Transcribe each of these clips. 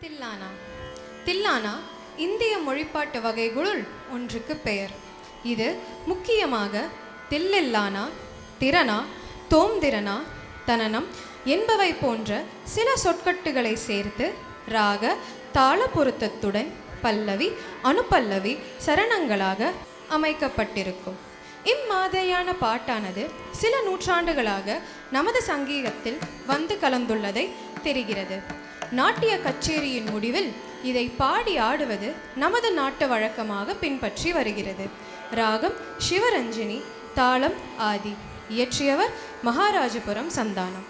தில்லானா. தில்லானா இந்திய மொழிப்பாட்டு வகைகளுள் ஒன்றுக்கு பெயர். இது முக்கியமாக தில்லில்லானா, திறனா, தோம்திறனா, தனனம் என்பவை போன்ற சில சொற்கட்டுகளை சேர்த்து ராக தாள பொருத்தத்துடன் பல்லவி அனுப்பல்லவி சரணங்களாக அமைக்கப்பட்டிருக்கும். இம்மாதிரியான பாட்டானது சில நூற்றாண்டுகளாக நமது சங்கீதத்தில் வந்து கலந்துள்ளதை தெரிகிறது. நாட்டிய கச்சேரியின் முடிவில் இதை பாடி ஆடுவது நமது நாட்டு வழக்கமாக பின்பற்றி வருகிறது. ராகம் சிவரஞ்சினி, தாளம் ஆதி. இயற்றியவர் மகாராஜபுரம் சந்தானம்.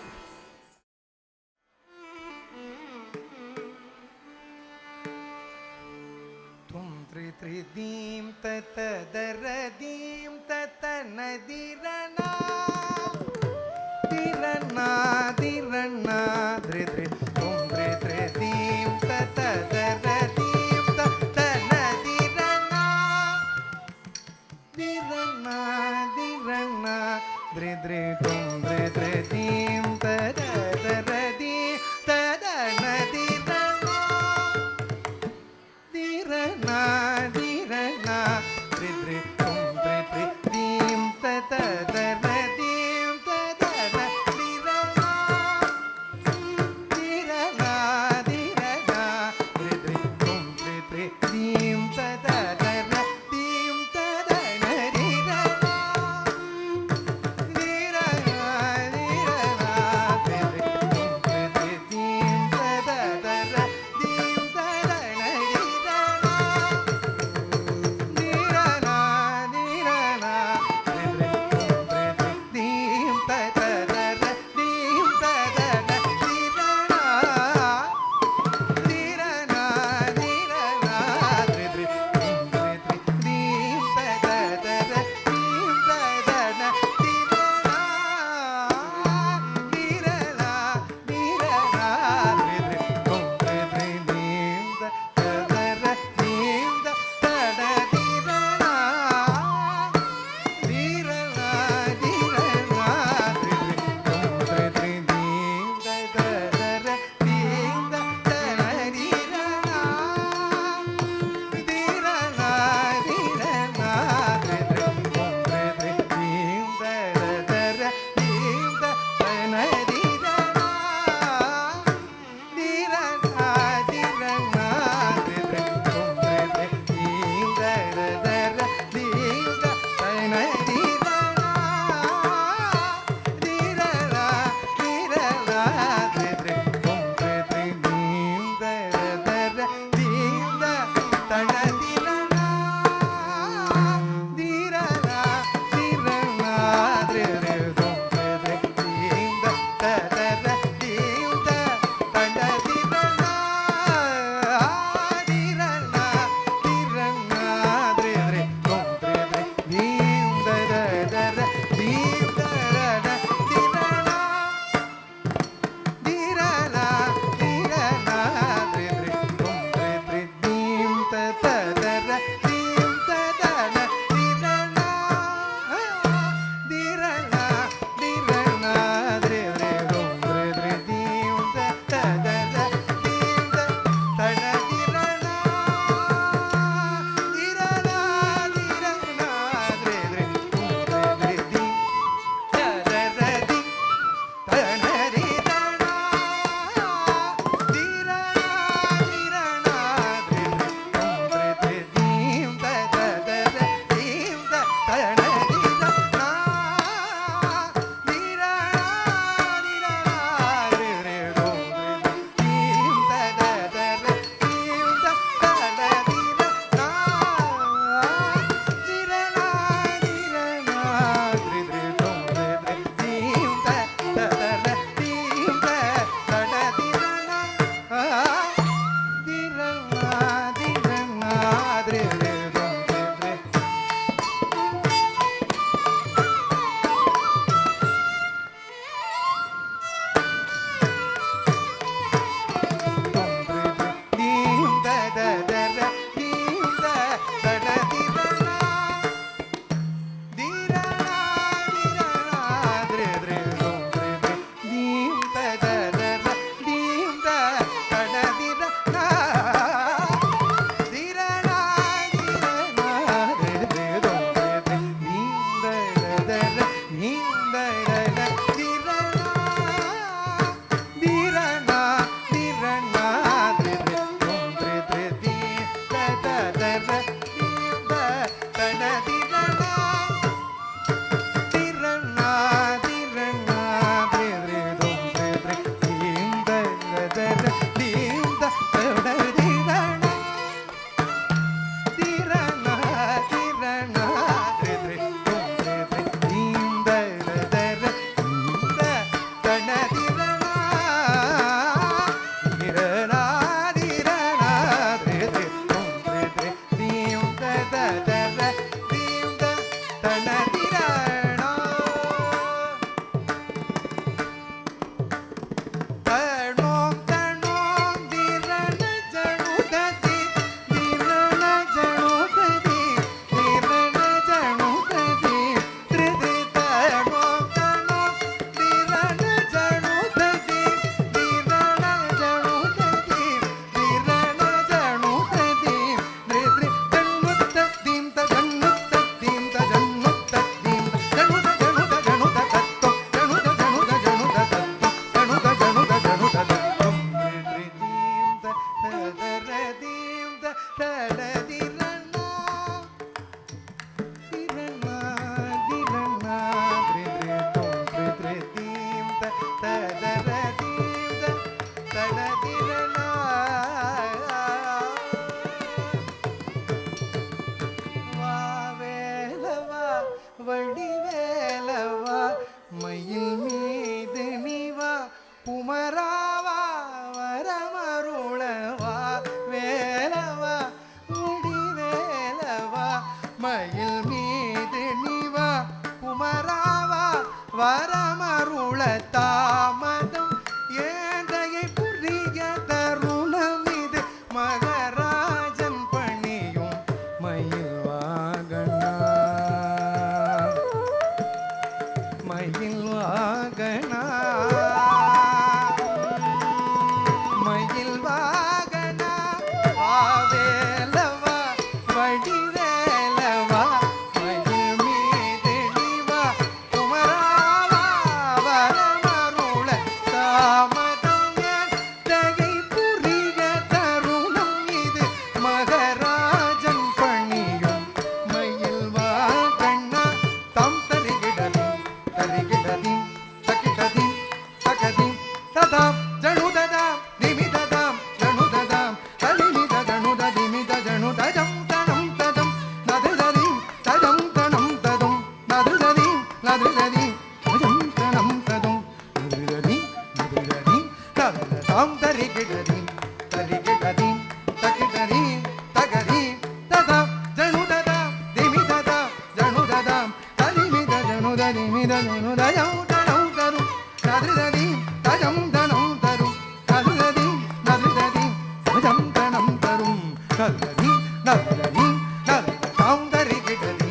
தஜம் தனம் தரும் நல்லதி நல்லதி நல்ல சௌந்தரி கிடதி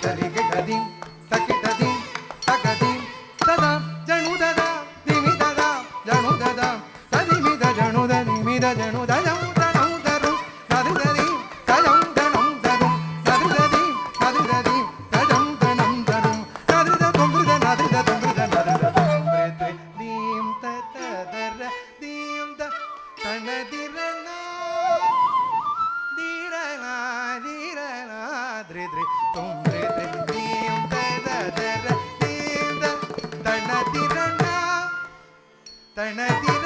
தரி கிடதி தக்கிடதி தகதி ததா ஜனுததா திமிததா ஜனுததா ததிமித ஜனுத நிமித ஜனுத ஜம் தனம் தரும் நதுதரி தஜம் தனம் தரும் நதுதரி நதுதரி தஜம் தனம் தரும் நதுத தொங்குத நதுத தொங்குத நதுத தொங்குத தீம் ததர தீம் த தனதிரனா தீரனா தீரனா த்ரித்ரி தொங்குத தீம் ததர தீம் த தனதிரனா தனதி